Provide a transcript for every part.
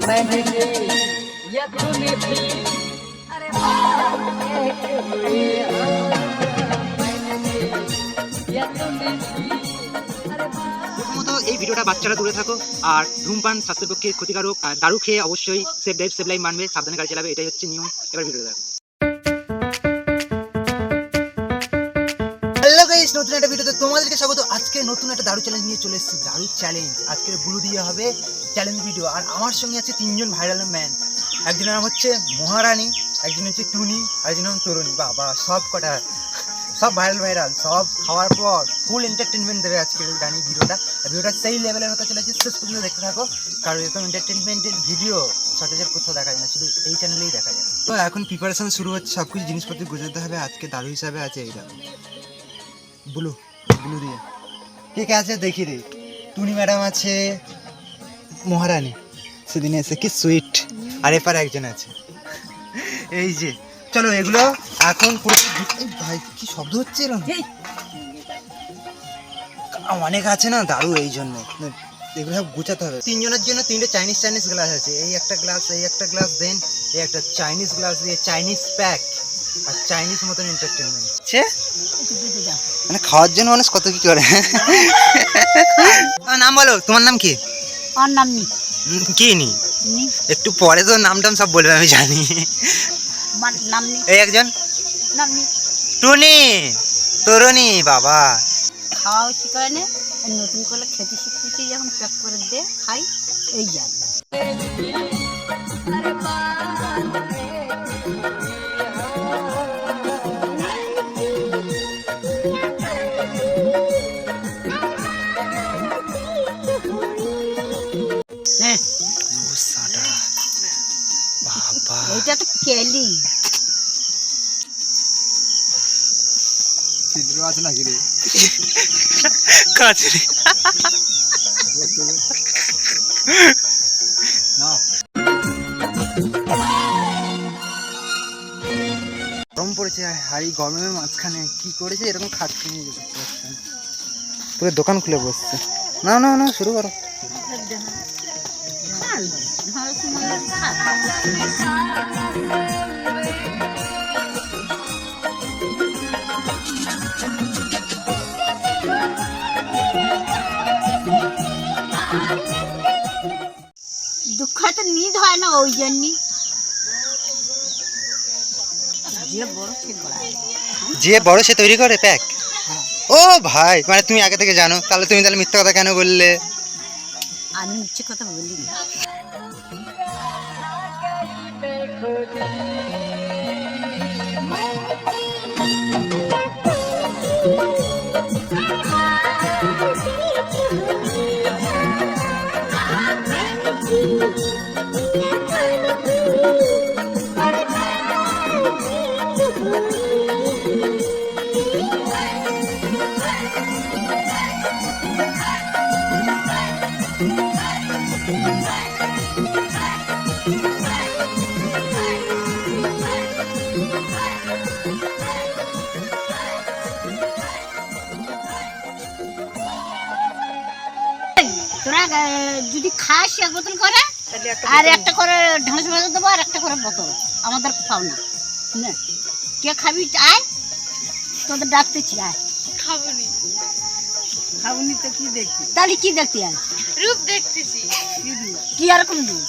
मैंने ये तूने भी अरे প্রথমত এই ভিডিওটা বাচ্চারা দূরে থাকো, আর ধূমপান স্বাস্থ্যের পক্ষে ক্ষতিকারক, আর দারু খেয়ে অবশ্যই সেফ ড্রাইভ সেফ লাইফ মানবে, সাবধানে গাড়ি চালাবে, এটাই হচ্ছে নিয়ম। এবার ভিডিও দেখো। হ্যালো গাইস, নতুন একটা ভিডিওতে তোমাদেরকে স্বাগত। আজকে নতুন একটা দারু চ্যালেঞ্জ নিয়ে চলে এসেছি, দারু চ্যালেঞ্জ। আজকের ব্লু দিয়ে হবে চ্যালেঞ্জ ভিডিও, আর আমার সঙ্গে আছে তিনজন ভাইরাল ম্যান। একজনের নাম হচ্ছে মহারানী, একজন হচ্ছে টুনি, আর একজন নাম তরুণী। বাবা সব কটা সব ভাইরাল সব খাওয়ার পর ফুল এন্টারটেনমেন্ট দেবে আজকের গানি ভিডিওটা। আর ভিডিওটা সেই লেভেলের হতে চলেছে, শেষ পর্যন্ত দেখতে থাকো, কারণ এরকম এন্টারটেনমেন্টের ভিডিও সচরাচর কোথাও দেখা যায় না, শুধু এই চ্যানেলেই দেখা যায়। তো এখন প্রিপারেশন শুরু হচ্ছে, সব কিছু জিনিসপত্র গুছাতে হবে। আজকে দারু হিসাবে আছে এইটা ব্লু দিয়ে। কে কে আছে দেখি রে। টুনি ম্যাডাম আছে, মহারানী সেদিনে এসে কি সুইট, আর এপারে একজন আছে। এই যে চলো এগুলো এখন পুরো। ভাই কি শব্দ হচ্ছে এরকম? অনেক আছে না দারু, এই জন্য এগুলো সব গুছাতে হবে। তিনজনের জন্য তিনটে চাইনিজ গ্লাস আছে, এই একটা গ্লাস, এই একটা গ্লাস, দেন এই একটা চাইনিজ গ্লাস দিয়ে চাইনিজ প্যাক আর চাইনিজ মতন এন্টারটেনমেন্ট। মানে খাওয়ার জন্য মানুষ কত কি করে। নাম বলো, তোমার নাম কি? আমার নাম নি কি নি? একটু পরে তো নাম টাম সব বলবে, আমি জানি। নাম নি এই একজন নাম নি টুনি, তরুণী। বাবা খাওয়া শিখায় না, নতুন করে খেতে শিখতেছি, যখন প্যাক করে দে খাই, এই যান। এটা তো কেলি ছিদ্র আছে নাকি রে? কাছে না, গরম পড়েছে, হাই গরমের মাঝখানে কি করেছে এরকম খাচ্ছে, পুরো দোকান খুলে বসছে। না না না, শুরু করো। দুঃখটা নিদ হয় না, ওই জন্যই যে বড় সে তৈরি করে প্যাক। ও ভাই, মানে তুমি আগে থেকে জানো, তাহলে তুমি মিথ্যা কথা কেন বললে? আমি ইচ্ছে কথা বলি না। তোরা যদি খাস এক বোতল করে, আর একটা করে ঢাঁস বাজা দেবো, আর একটা করে বোতল আমাদের খাও না। কে খাবি আয়, তোদের ডাকতেছি আয়। খাবনি তো কি দেখছি? তাহলে কি দেখতে আয়? রূপ দেখতেছি। কি আর কোন রূপ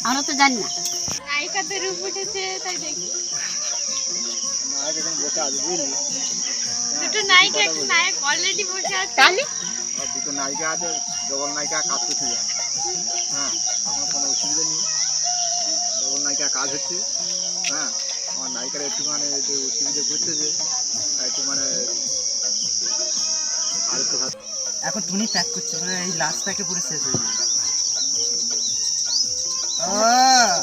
আমরা তো জানি না। নায়িকাতে রূপ উঠেছে তাই দেখি। দুটো নায়িকা, একটা নায়ক অলরেডি বসে আছে। তাহলে দুটো নায়িকা আছে, ডবল নায়িকা কাজ করতে যায়। হ্যাঁ, এখন কোনো অসুবিধা নেই, ডবল নায়িকা কাজ হচ্ছে। হ্যাঁ, আমার নায়িকার একটু মানে যে অসুবিধা করছে, যে একটু মানে আর একটু ভালো। এখন টুনি প্যাক করছে, মানে এই লাস্ট প্যাকে পুরো শেষ হয়ে যাবে।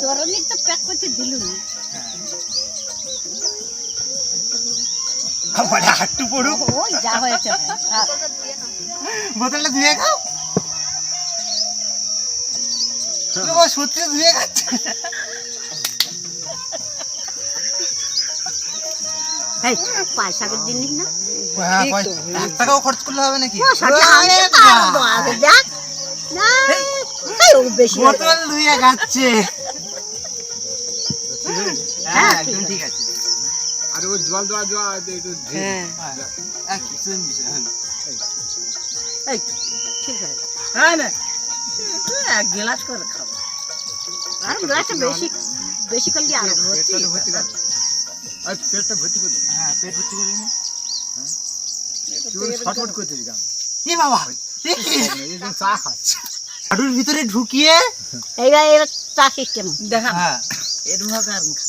তরুণী তো প্যাক করতে দিল না। আমার হাঁটু পড়ুক, ওই যা হয়েছে বোতলটা ধুয়ে খাও। সত্যি ধুয়ে খাচ্ছে। পয়সা করে জিনিস না, 1 টাকাও খরচ করলে হবে নাকি? দেখ না খাই ও বেশি হয়ে বোতল লুইয়া খাচ্ছে। হ্যাঁ একদম ঠিক আছে। আর ও জল দেওয়া দেওয়া একটু হ্যাঁ একই সেম বিষয়। এই তো, ঠিক হয়ে গেল। হ্যাঁ না এক গ্লাস করে খাবো আর গ্লাসটা বেশি বেশি করলে আরো ভর্তি পেটটা ভর্তি করে আর পেটটা ভর্তি করে দিবি। হ্যাঁ পেট ভর্তি করে নে। তুই ছটফট করছিস কেন? এ বাবা এ কি? এই যে চা খাচ্ছে। হাঁটুর ভিতরে ঢুকিয়ে এইবার এবার চা সিস্টেম দেখা হ্যাঁ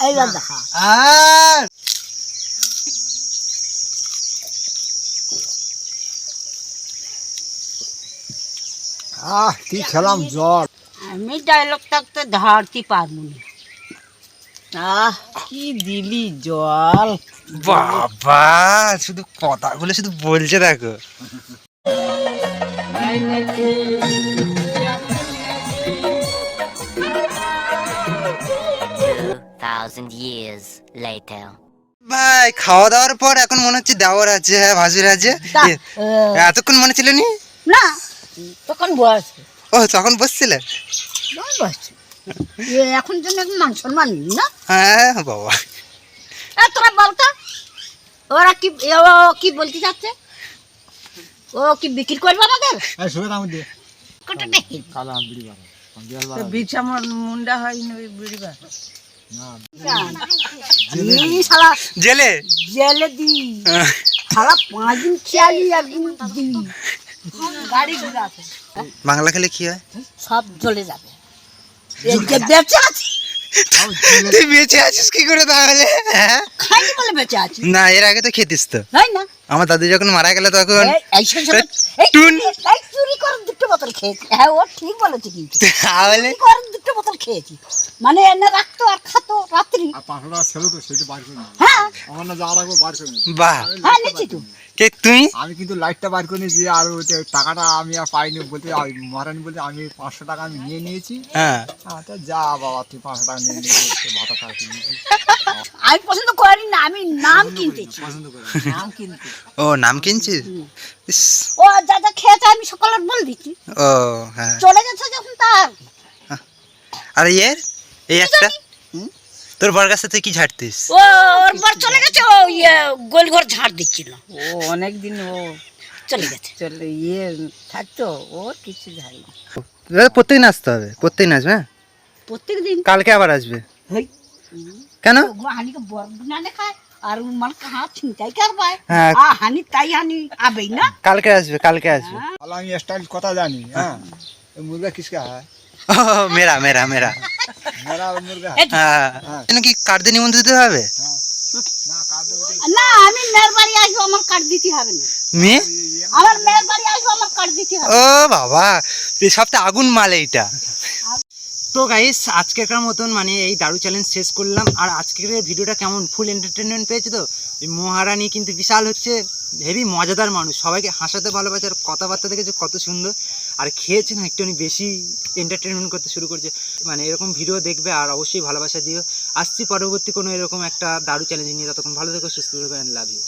এইবার দেখা আর কি খেলাম জল। আমি ডায়লগটা তো ধরতে পারবো না কি দিলি জল বাবা শুধু কথাগুলো শুধু বলছে দেখো। Years later. ভাই খাওয়া দাওয়ার পর এখন মনে হচ্ছে দেওয়ার আছে, হ্যাঁ ভাসুর আছে। এতক্ষণ মনে ছিল নি? না তখন বয়স ও তখন বসছিলে? বয়স এখন জন্য মান সম্মান নেই না হ্যাঁ বাবা তোরা বলতো ওরা কি ও কি বলতে চাচ্ছে ও কি বিক্রি করবে আমাদের এই শুয়ে দাম দে। কোটা দেখি কালা আম বিড়ি বাড়া। বিড়াল বাড়া। বিছা মুন্ডা হয় না বিড়ি বা না এই শালা জেলে জেলে দি শালা 5 দিন খেয়ালি একদিন দি গাড়ি ঘুরাতে বাংলা খেলে কি হয়? সব জ্বলে যাবে এই যে বেঁচে আছি তুই বেঁচে আছিস কি করে তাহলে? হ্যাঁ খাইনি বলে বেঁচে আছি না এর আগে তো খেতিস তো। তাই না আমার দাদু যখন মারা গেল তখন এই টুন। চুরি করে দুটো বোতল খেয়েছি হ্যাঁ ও ঠিক বলেছে কিন্তু তাহলে চুরি করে দুটো বোতল খেয়েছি মানে এনে রাখতো আর খাতো রাত্রি আর 500 টাকা ছিল তো সেটা বার করে নি। হ্যাঁ আমার না যাওয়ার আগে বার করে নি। বাহ হ্যাঁ নিচ্ছি তো কে তুই? আমি কিন্তু লাইটটা বার করে নিয়েছি আর ওই টাকাটা আমি আর পাইনি বলতে মহারানি বলতে আমি 500 টাকা আমি নিয়ে নিয়েছি। হ্যাঁ তো যা বাবা তুই 500 টাকা নিয়ে নিয়েছিস ভাতা টাকা নিয়েছিস আমি পছন্দ করি না আমি নাম কিনতেছি পছন্দ করে। নাম কিনতে ও নাম কিনছিস? ইস, ও যা যা খেয়েছে আমি সকালে বলে দিচ্ছি ও হ্যাঁ। চলে গেছে যখন তার আর এর এই একটা তোর বর কাছে তুই কি ঝাড়তিস? ও ওর পর চলে গেছে ও গোল ঘর ঝাড় দিচ্ছিল ও অনেক দিন ও চলে গেছে চলে থাকতো ও কিছু ঝাড়ি প্রত্যেক আসতে হবে, প্রত্যেক আসবে। হ্যাঁ প্রত্যেক দিন কালকে আবার আসবে। হেই, কেন? হানিকে বড় না দেখায় আর মানে কাহা ছিনতাই করবায় হ্যাঁ হানি তাই হানি আবেই না কালকে আসবে, কালকে আসবে। তাহলে আমি স্টাইল কথা জানি। হ্যাঁ এই মুরগা কিসকা হয়? ও মেরা মেরা মেরা। মেরা মুরগা। হ্যাঁ কেন কি কার্ড দিয়ে নিমন্ত্রণ দিতে হবে? না কার্ড না আমি মেয়ের বাড়ি আসবো আমার কার্ড দিতে হবে না মেয়ে? আমার মেয়ের বাড়ি আসবো আমার কার্ড দিতে হবে ও বাবা এই সপ্তাহে আগুন মাল এইটা। তো গাইস আজকেরকার মতন মানে এই দারু চ্যালেঞ্জ শেষ করলাম। আর আজকের ভিডিওটা কেমন ফুল এন্টারটেনমেন্ট পেয়েছে তো? এই মহারানী কিন্তু বিশাল হচ্ছে হেভি মজাদার মানুষ, সবাইকে হাসাতে ভালোবাসে আর কথাবার্তা দেখেছে কত সুন্দর। আর খেয়েছে না একটুখানি বেশি এন্টারটেনমেন্ট করতে শুরু করছে। মানে এরকম ভিডিও দেখবে আর অবশ্যই ভালোবাসা দিও। আসছি পরবর্তী কোনো এরকম একটা দারু চ্যালেঞ্জ নিয়ে। ততক্ষণ ভালো থেকো, সুস্থ থেকো, লাভ ইউ।